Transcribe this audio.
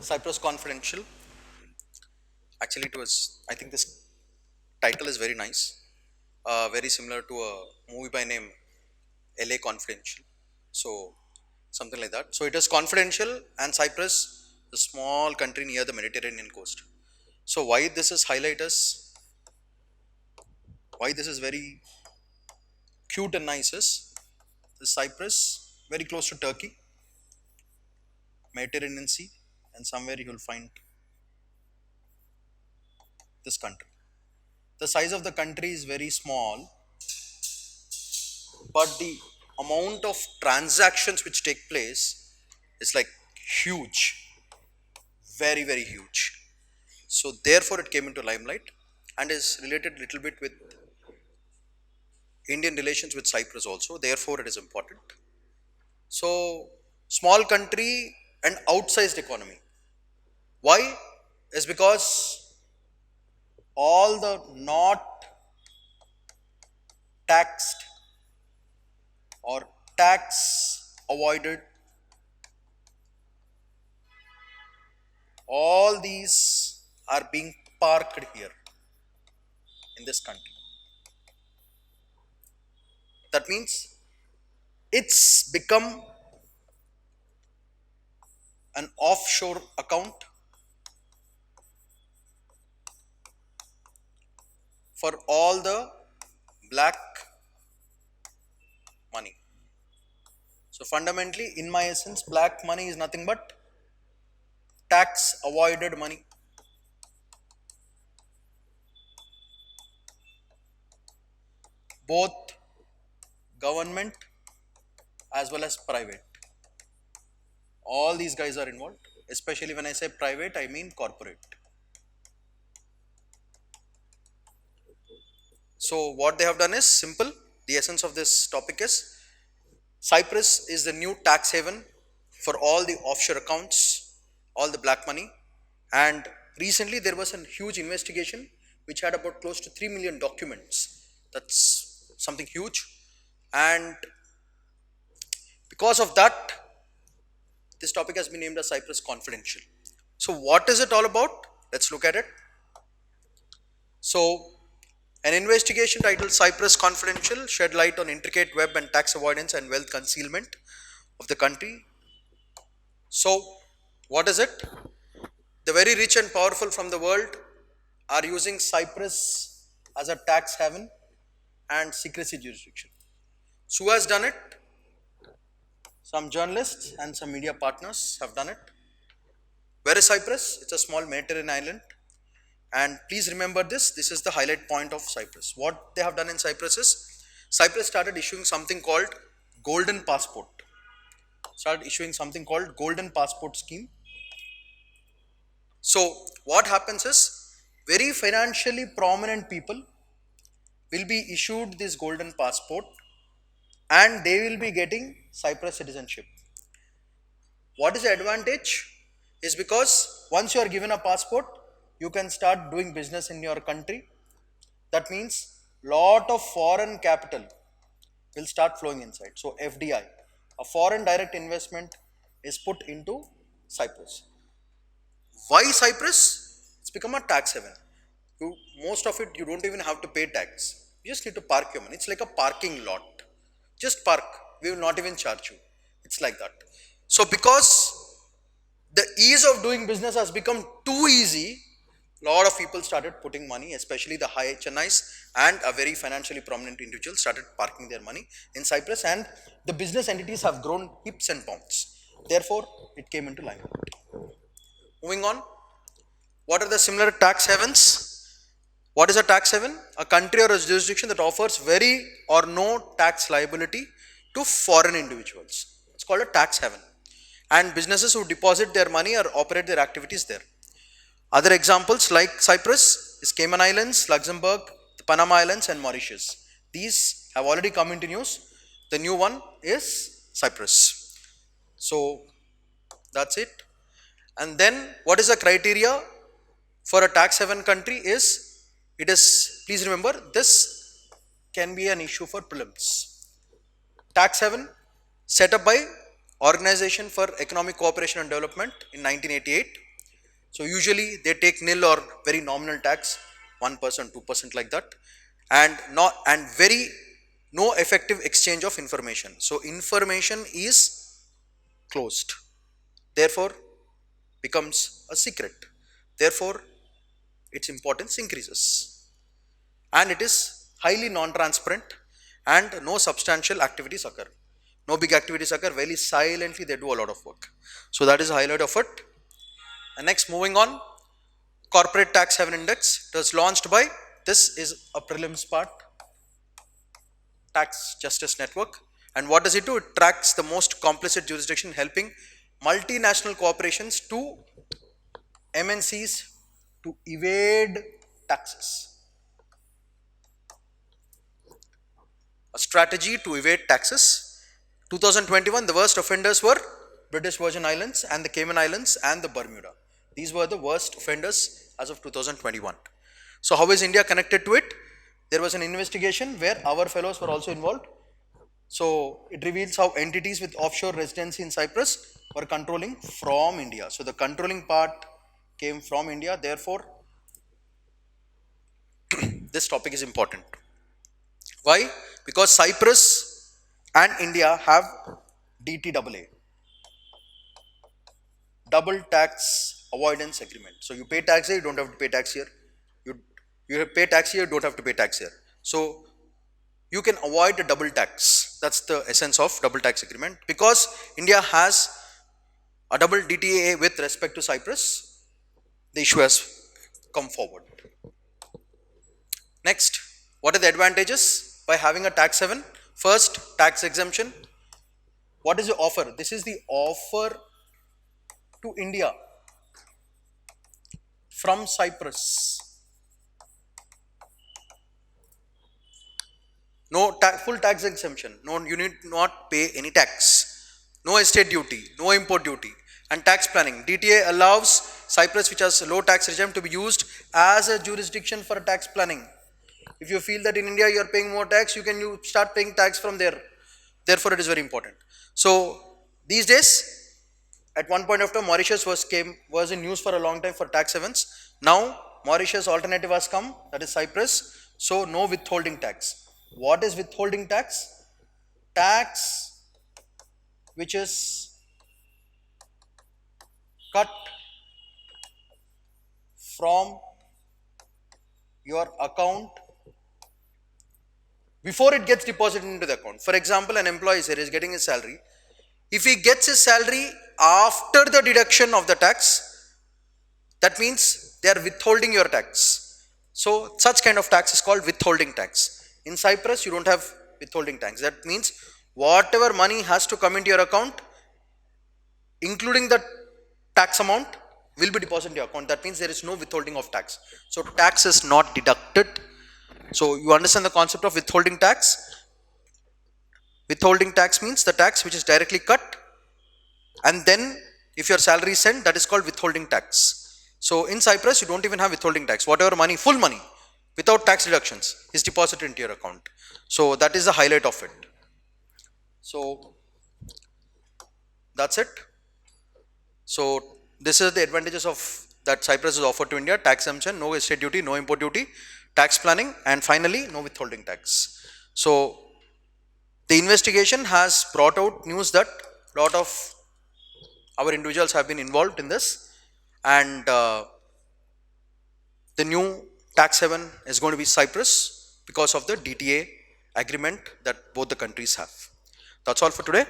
Cyprus Confidential. Actually, it was, I think this title is very nice. Very similar to a movie by name LA Confidential. So, something like that. So, it is confidential and Cyprus, a small country near the Mediterranean coast. So, why this is highlight us, why this is very cute and nice is the Cyprus, very close to Turkey, Mediterranean Sea, and somewhere you will find this country. The size of the country is very small, but the amount of transactions which take place is like huge, very huge. So therefore it came into limelight and is related little bit with Indian relations with Cyprus also, therefore it is important. So small country and outsized economy, why is because all the not taxed or tax avoided, all these are being parked here in this country. That means it's become an offshore account for all the black money. So fundamentally, in my essence, black money is nothing but tax avoided money. Both government as well as private. All these guys are involved. Especially when I say private, I mean corporate. So what they have done is simple. The essence of this topic is Cyprus is the new tax haven for all the offshore accounts, all the black money. And recently there was a huge investigation which had about close to 3 million documents. That's something huge. And because of that, this topic has been named as Cyprus Confidential. So what is it all about? Let's look at it. So an investigation titled Cyprus Confidential shed light on intricate web and tax avoidance and wealth concealment of the country. So what is it? The very rich and powerful from the world are using Cyprus as a tax haven and secrecy jurisdiction. So who has done it? Some journalists and some media partners have done it. Where is Cyprus? It's a small Mediterranean island. And please remember this is the highlight point of Cyprus. What they have done in Cyprus is, Cyprus started issuing something called golden passport. Golden passport scheme. So what happens is, very financially prominent people will be issued this golden passport and they will be getting Cyprus citizenship. What is the advantage? Is because once you are given a passport, you can start doing business in your country. That means lot of foreign capital will start flowing inside. So FDI, a foreign direct investment, is put into Cyprus. Why Cyprus? It's become a tax haven. Most of it you don't even have to pay tax. You just need to park your money. It's like a parking lot. Just park. We will not even charge you. It's like that. So because the ease of doing business has become too easy, a lot of people started putting money, especially the high HNIs and a very financially prominent individual started parking their money in Cyprus, and the business entities have grown heaps and pounds. Therefore, it came into limelight. Moving on, what are the similar tax havens? What is a tax haven? A country or a jurisdiction that offers very or no tax liability to foreign individuals. It's called a tax haven. And businesses who deposit their money or operate their activities there. Other examples like Cyprus is Cayman Islands, Luxembourg, the Panama Islands and Mauritius. These have already come into news. The new one is Cyprus. So that's it. And then what is the criteria for a tax haven country is, it is, please remember, this can be an issue for prelims. Tax haven set up by Organization for Economic Cooperation and Development in 1988. So usually they take nil or very nominal tax, 1%, 2% like that, and not and very no effective exchange of information. So information is closed, therefore becomes a secret. Therefore, its importance increases, and it is highly non-transparent, and no substantial activities occur. No big activities occur. Very silently, they do a lot of work. So that is a highlight of it. And next, moving on, corporate tax haven index. It was launched by, this is a prelims part, tax justice network. And what does it do? It tracks the most complicit jurisdiction, helping multinational corporations to MNCs to evade taxes. A strategy to evade taxes. 2021, the worst offenders were British Virgin Islands and the Cayman Islands and the Bermuda. These were the worst offenders as of 2021. So how is India connected to it? There was an investigation where our fellows were also involved. So it reveals how entities with offshore residency in Cyprus were controlling from India. So the controlling part came from India. Therefore, this topic is important. Why? Because Cyprus and India have DTAA, double tax avoidance agreement. So you pay tax here, you don't have to pay tax here. You pay tax here, you don't have to pay tax here. So you can avoid a double tax. That's the essence of double tax agreement. Because India has a double DTAA with respect to Cyprus, the issue has come forward. Next, what are the advantages by having a tax haven? First, tax exemption. What is the offer? This is the offer to India from Cyprus. No full tax exemption. No, you need not pay any tax. No estate duty, no import duty, and tax planning. DTA allows Cyprus, which has a low tax regime, to be used as a jurisdiction for tax planning. If you feel that in India you are paying more tax, you start paying tax from there. Therefore, it is very important. So these days, at one point of time, Mauritius was in news for a long time for tax havens. Now Mauritius alternative has come, that is Cyprus. So no withholding tax. What is withholding tax? Tax which is cut from your account before it gets deposited into the account. For example, an employee is getting his salary. If he gets his salary after the deduction of the tax, that means they are withholding your tax. So such kind of tax is called withholding tax. In Cyprus, you don't have withholding tax. That means whatever money has to come into your account, including the tax amount, will be deposited in your account. That means there is no withholding of tax. So tax is not deducted. So you understand the concept of withholding tax. Withholding tax means the tax which is directly cut, and then if your salary is sent, that is called withholding tax. So in Cyprus, you don't even have withholding tax. Whatever money, full money, without tax deductions, is deposited into your account. So that is the highlight of it. So that's it. So this is the advantages of that Cyprus is offered to India: tax exemption, no estate duty, no import duty, tax planning, and finally no withholding tax. So the investigation has brought out news that a lot of our individuals have been involved in this, and the new tax haven is going to be Cyprus because of the DTA agreement that both the countries have. That's all for today.